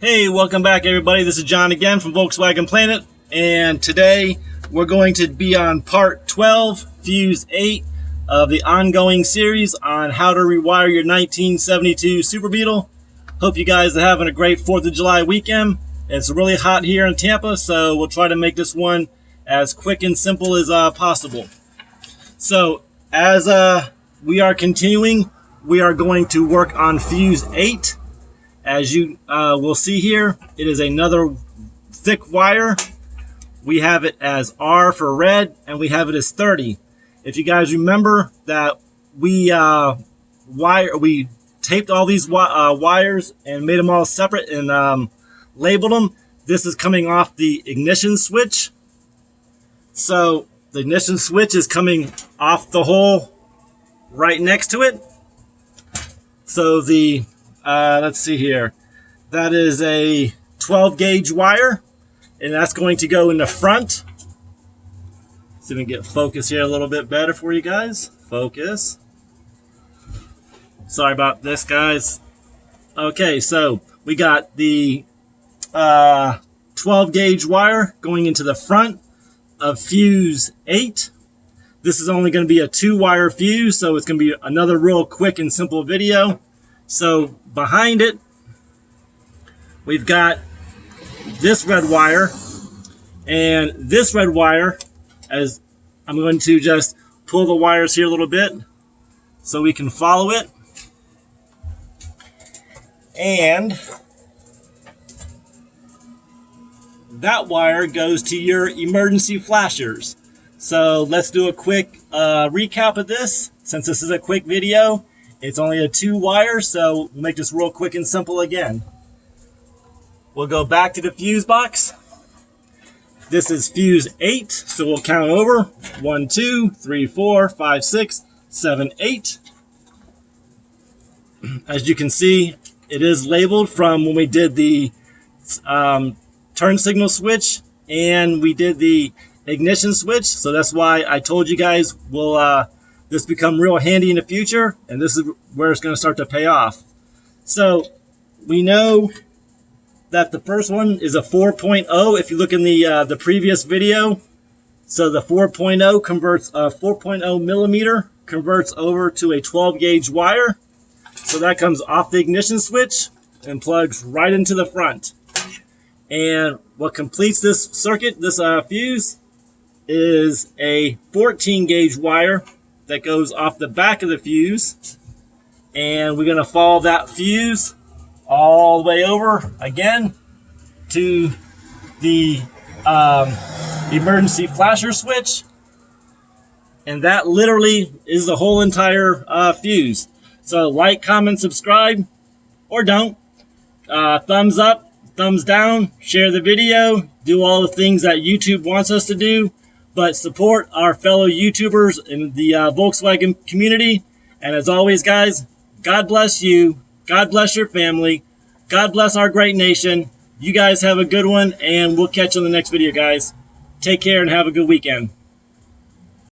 Hey, welcome back everybody. This is John again from Volkswagen Planet, and today we're going to be on part 12, Fuse 8 of the ongoing series on how to rewire your 1972 Super Beetle. Hope you guys are having a great 4th of July weekend. It's really hot here in Tampa, so we'll try to make this one as quick and simple as possible. So as we are continuing, we are going to work on Fuse 8. As you will see here, it is another thick wire. We have it as R for red, and we have it as 30. If you guys remember that we taped all these wires and made them all separate and labeled them. This is coming off the ignition switch. So the ignition switch is coming off the hole right next to it. So the let's see here. That is a 12 gauge wire, and that's going to go in the front. See if we can get focus here a little bit better for you guys. Focus. Sorry about this, guys. Okay, so we got the 12 gauge wire going into the front of Fuse 8. This is only going to be a 2-wire fuse, so it's going to be another real quick and simple video. So behind it, we've got this red wire, and this red wire, as I'm going to just pull the wires here a little bit so we can follow it. And that wire goes to your emergency flashers. So let's do a quick recap of this. Since this is a quick video, it's only a 2-wire, so we'll make this real quick and simple again. We'll go back to the fuse box. This is Fuse 8, so we'll count over. 1, 2, 3, 4, 5, 6, 7, 8. As you can see, it is labeled from when we did the turn signal switch and we did the ignition switch. So that's why I told you guys will this become real handy in the future, and this is where it's going to start to pay off. So we know that the first one is a 4.0 if you look in the previous video. So the 4.0 converts 4.0 millimeter converts over to a 12 gauge wire. So that comes off the ignition switch and plugs right into the front. And what completes this circuit, this fuse, is a 14 gauge wire that goes off the back of the fuse, and we're going to follow that fuse all the way over again to the emergency flasher switch, and that literally is the whole entire fuse. So like, comment, subscribe, or don't. Thumbs up, thumbs down, share the video, do all the things that YouTube wants us to do. But support our fellow YouTubers in the Volkswagen community. And as always, guys, God bless you. God bless your family. God bless our great nation. You guys have a good one, and we'll catch you in the next video, guys. Take care and have a good weekend.